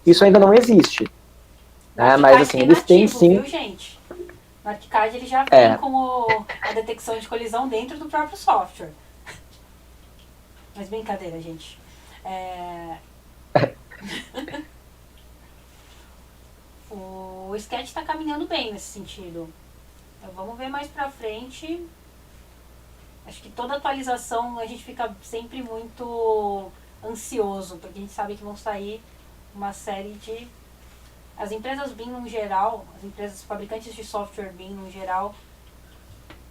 Isso ainda não existe. Né, mas assim, eles têm sim... Viu, gente? No ArchiCAD ele já vem com a detecção de colisão dentro do próprio software. Mas brincadeira, gente. O Sketch está caminhando bem nesse sentido. Então, vamos ver mais pra frente. Acho que toda atualização a gente fica sempre muito ansioso, porque a gente sabe que vão sair uma série de... As empresas BIM no geral, as empresas fabricantes de software BIM no geral,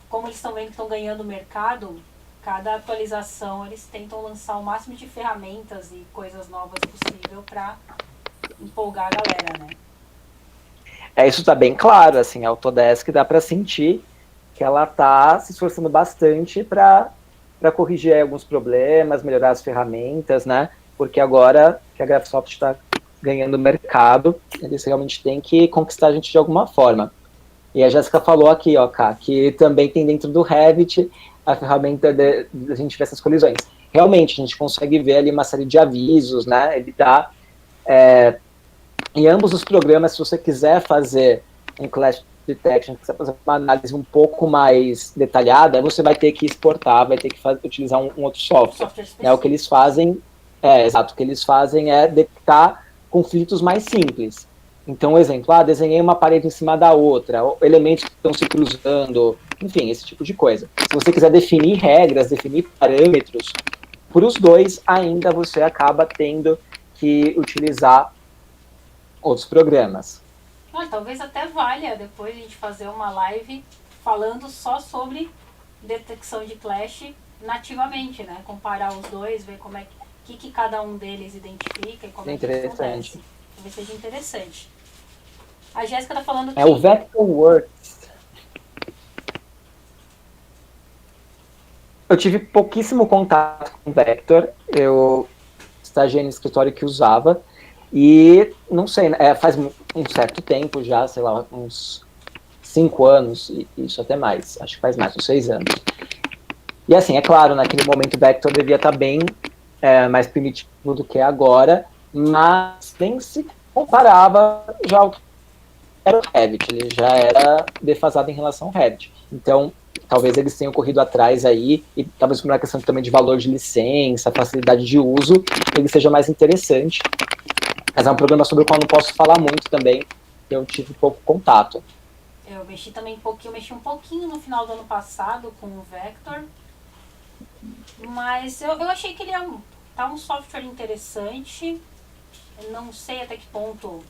como eles estão vendo que estão ganhando mercado, cada atualização eles tentam lançar o máximo de ferramentas e coisas novas possível para empolgar a galera, né? Isso está bem claro, assim, a Autodesk dá para sentir que ela está se esforçando bastante para corrigir alguns problemas, melhorar as ferramentas, né? Porque agora que a Graphisoft está ganhando mercado, eles realmente têm que conquistar a gente de alguma forma. E a Jéssica falou aqui, ó, Ká, que também tem dentro do Revit a ferramenta de a gente ver essas colisões. Realmente, a gente consegue ver ali uma série de avisos, né? Ele dá... em ambos os programas, se você quiser fazer um clash detection, se você quiser fazer uma análise um pouco mais detalhada, você vai ter que exportar, vai ter que utilizar um outro software. O que eles fazem, o que eles fazem é detectar conflitos mais simples. Então, exemplo, desenhei uma parede em cima da outra, elementos que estão se cruzando, enfim, esse tipo de coisa. Se você quiser definir regras, definir parâmetros, por os dois, ainda você acaba tendo que utilizar outros programas. Talvez até valha depois a gente fazer uma live falando só sobre detecção de clash nativamente, né? Comparar os dois, ver como que cada um deles identifica e como é que acontece. Talvez seja interessante. A Jéssica tá falando que... o Vectorworks. Eu tive pouquíssimo contato com o Vector. Eu estagiei no escritório que usava. E, não sei, faz um certo tempo já, sei lá, uns 5 anos, isso até mais, acho que faz mais, uns 6 anos. E assim, é claro, naquele momento o Vector devia estar bem mais primitivo do que agora, mas nem se comparava já ao que era o Revit, ele já era defasado em relação ao Revit. Então, talvez eles tenham corrido atrás aí, e talvez por uma questão também de valor de licença, facilidade de uso, ele seja mais interessante. Mas é um programa sobre o qual não posso falar muito também, que eu tive pouco contato. Eu mexi também um pouquinho no final do ano passado com o Vector, Mas eu achei que ele tá um software interessante. Eu não sei até que ponto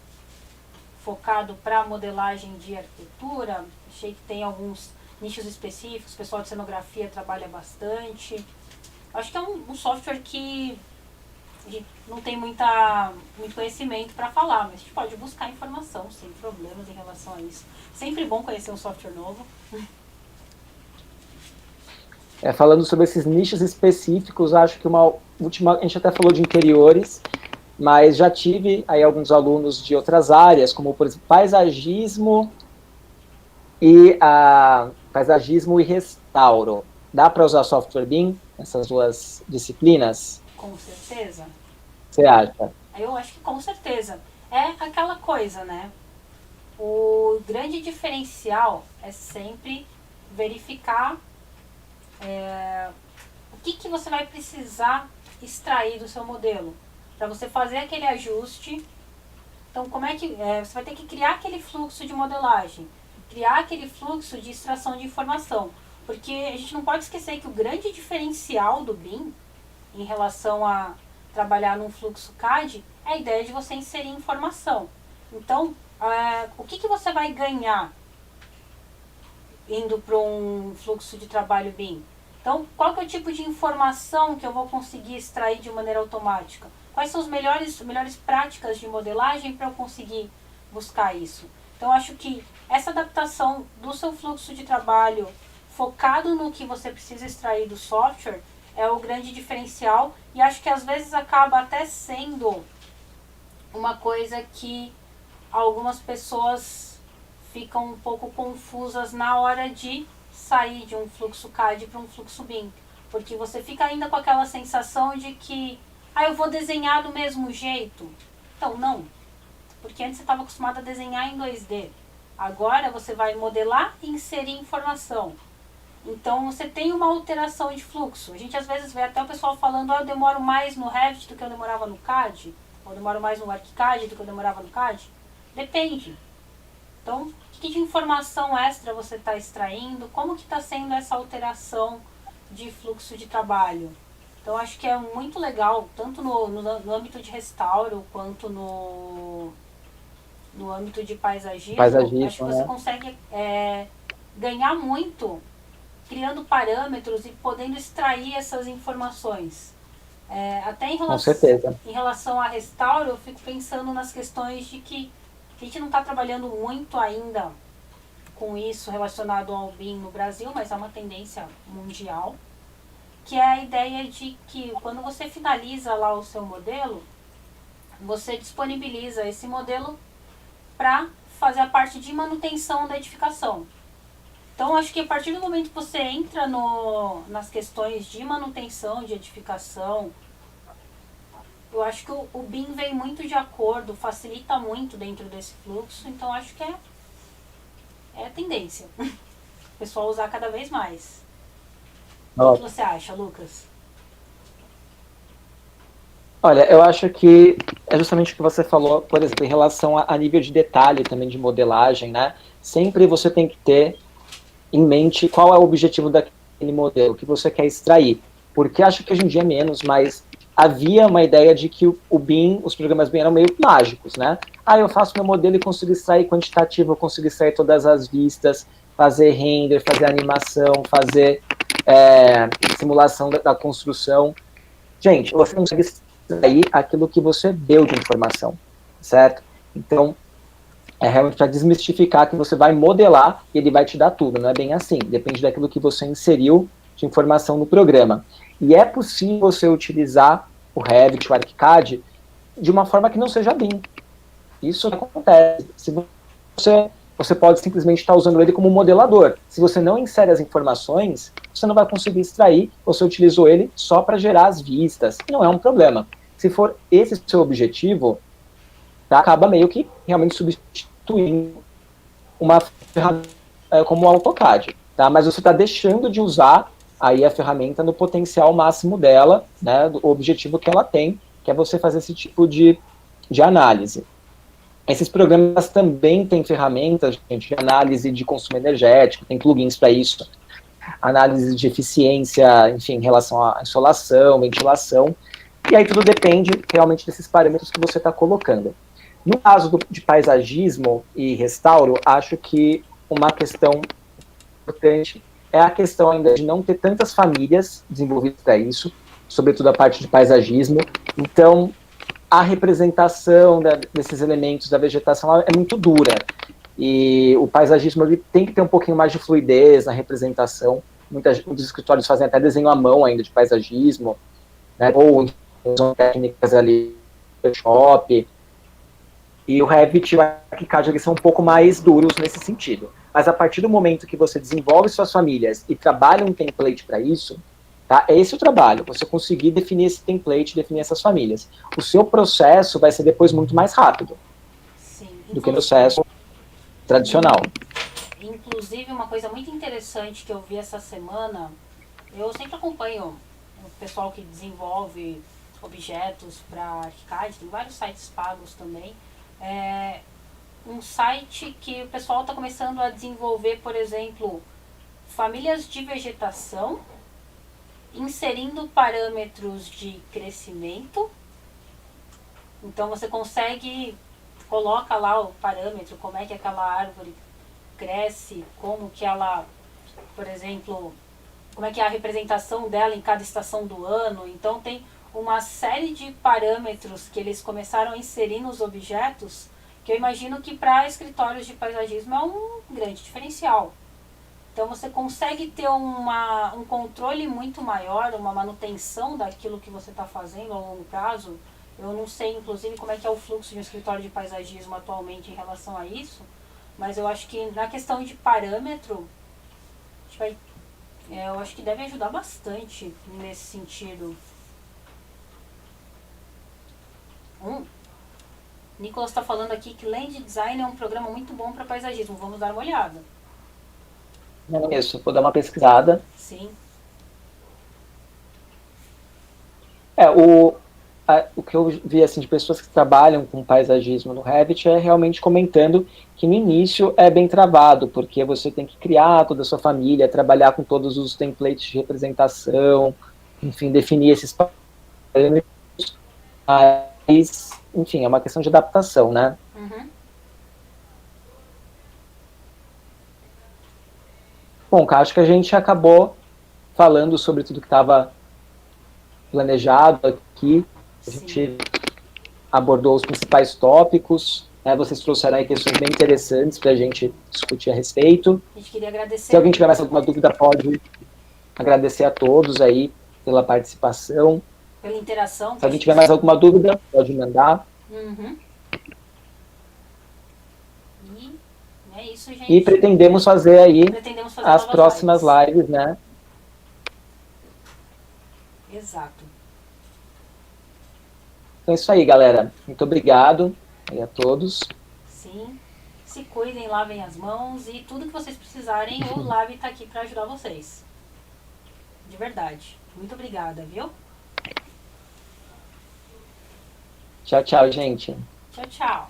focado para modelagem de arquitetura. Achei que tem alguns nichos específicos, o pessoal de cenografia trabalha bastante. Acho que é um software que a gente não tem muito conhecimento para falar, mas a gente pode buscar informação sem problemas em relação a isso. Sempre bom conhecer um software novo. Falando sobre esses nichos específicos, acho que uma última, a gente até falou de interiores, mas já tive aí alguns alunos de outras áreas, como por exemplo paisagismo e restauro. Dá para usar software BIM nessas duas disciplinas? Com certeza. Você acha? Eu acho que com certeza. É aquela coisa, né? O grande diferencial é sempre verificar o que você vai precisar extrair do seu modelo para você fazer aquele ajuste. Então, como é que você vai ter que criar aquele fluxo de modelagem, criar aquele fluxo de extração de informação, porque a gente não pode esquecer que o grande diferencial do BIM em relação a trabalhar num fluxo CAD é a ideia de você inserir informação. Então, o que você vai ganhar indo para um fluxo de trabalho BIM? Então, qual que é o tipo de informação que eu vou conseguir extrair de maneira automática? Quais são as melhores práticas de modelagem para eu conseguir buscar isso? Então, acho que essa adaptação do seu fluxo de trabalho focado no que você precisa extrair do software é o grande diferencial, e acho que às vezes acaba até sendo uma coisa que algumas pessoas ficam um pouco confusas na hora de sair de um fluxo CAD para um fluxo BIM, porque você fica ainda com aquela sensação de que eu vou desenhar do mesmo jeito. Então não, porque antes você estava acostumado a desenhar em 2D, agora você vai modelar e inserir informação. Então você tem uma alteração de fluxo. A gente às vezes vê até o pessoal falando: eu demoro mais no Revit do que eu demorava no CAD, ou eu demoro mais no ArchiCAD do que eu demorava no CAD. Depende. Então, o que de informação extra você está extraindo? Como que está sendo essa alteração de fluxo de trabalho? Então, acho que é muito legal, tanto no âmbito de restauro, quanto no âmbito de paisagismo. Acho que você consegue ganhar muito criando parâmetros e podendo extrair essas informações. Até em relação a restauro, eu fico pensando nas questões de que a gente não está trabalhando muito ainda com isso relacionado ao BIM no Brasil, mas é uma tendência mundial, que é a ideia de que quando você finaliza lá o seu modelo, você disponibiliza esse modelo para fazer a parte de manutenção da edificação. Então, acho que a partir do momento que você entra nas questões de manutenção, de edificação, eu acho que o BIM vem muito de acordo, facilita muito dentro desse fluxo, então acho que é a tendência. O pessoal usar cada vez mais. O que você acha, Lucas? Olha, eu acho que é justamente o que você falou, por exemplo, em relação a nível de detalhe também de modelagem, né? Sempre você tem que ter em mente qual é o objetivo daquele modelo, o que você quer extrair. Porque acho que hoje em dia é menos, mas havia uma ideia de que o BIM, os programas BIM eram meio mágicos, né? Eu faço meu modelo e consigo extrair quantitativo, eu consigo extrair todas as vistas, fazer render, fazer animação, fazer simulação da construção. Gente, você não consegue extrair aquilo que você deu de informação, certo? Então, é realmente para desmistificar que você vai modelar e ele vai te dar tudo, não é bem assim, depende daquilo que você inseriu de informação no programa. E é possível você utilizar o Revit, o ArchiCAD, de uma forma que não seja BIM. Isso acontece. Se você pode simplesmente estar usando ele como modelador. Se você não insere as informações, você não vai conseguir extrair, você utilizou ele só para gerar as vistas. Não é um problema. Se for esse o seu objetivo, tá, acaba meio que realmente substituindo uma ferramenta como o AutoCAD. Tá? Mas você está deixando de usar aí a ferramenta no potencial máximo dela, né, do objetivo que ela tem, que é você fazer esse tipo de análise. Esses programas também têm ferramentas, gente, de análise de consumo energético, tem plugins para isso. análise de eficiência, enfim, em relação à insolação, ventilação, e aí tudo depende realmente desses parâmetros que você está colocando. No caso de paisagismo e restauro, acho que uma questão importante é a questão ainda de não ter tantas famílias desenvolvidas para isso, sobretudo a parte de paisagismo. Então, a representação desses elementos da vegetação é muito dura. E o paisagismo ele tem que ter um pouquinho mais de fluidez na representação. Muitos escritórios fazem até desenho à mão ainda de paisagismo, né? Ou usam técnicas ali no Photoshop. E o Revit e o ArchiCAD eles são um pouco mais duros nesse sentido. Mas a partir do momento que você desenvolve suas famílias e trabalha um template para isso, tá? É esse o trabalho, você conseguir definir esse template, definir essas famílias. O seu processo vai ser depois muito mais rápido. Sim, do que no processo tradicional. Inclusive, uma coisa muito interessante que eu vi essa semana, eu sempre acompanho o pessoal que desenvolve objetos para ArchiCAD, tem vários sites pagos também. É um site que o pessoal está começando a desenvolver, por exemplo, famílias de vegetação, inserindo parâmetros de crescimento. Então você consegue, coloca lá o parâmetro, como é que aquela árvore cresce, como que ela, por exemplo, como é que é a representação dela em cada estação do ano. Então tem uma série de parâmetros que eles começaram a inserir nos objetos, que eu imagino que para escritórios de paisagismo é um grande diferencial. Então você consegue ter um controle muito maior, uma manutenção daquilo que você está fazendo a longo prazo. Eu não sei, inclusive, como é que é o fluxo de um escritório de paisagismo atualmente em relação a isso, mas eu acho que na questão de parâmetro, eu acho que deve ajudar bastante nesse sentido. Nicolas está falando aqui que Land Design é um programa muito bom para paisagismo. Vamos dar uma olhada. Não é isso, vou dar uma pesquisada. Sim. O que eu vi assim, de pessoas que trabalham com paisagismo no Revit é realmente comentando que no início é bem travado, porque você tem que criar toda a sua família, trabalhar com todos os templates de representação, enfim, definir esses parâmetros, mas, enfim, é uma questão de adaptação, né? Uhum. Bom, acho que a gente acabou falando sobre tudo que estava planejado aqui. A gente abordou os principais tópicos, né? Vocês trouxeram aí questões bem interessantes para a gente discutir a respeito. A gente queria agradecer. Se alguém tiver mais alguma dúvida, pode agradecer a todos aí pela participação. Pela interação. Se alguém tiver mais alguma dúvida, pode mandar. Uhum. E é isso, gente. E pretendemos fazer aí as próximas lives, né? Exato. Então é isso aí, galera. Muito obrigado aí a todos. Sim. Se cuidem, lavem as mãos e tudo que vocês precisarem, o Lab está aqui para ajudar vocês. De verdade. Muito obrigada, viu? Tchau, tchau, gente. Tchau, tchau.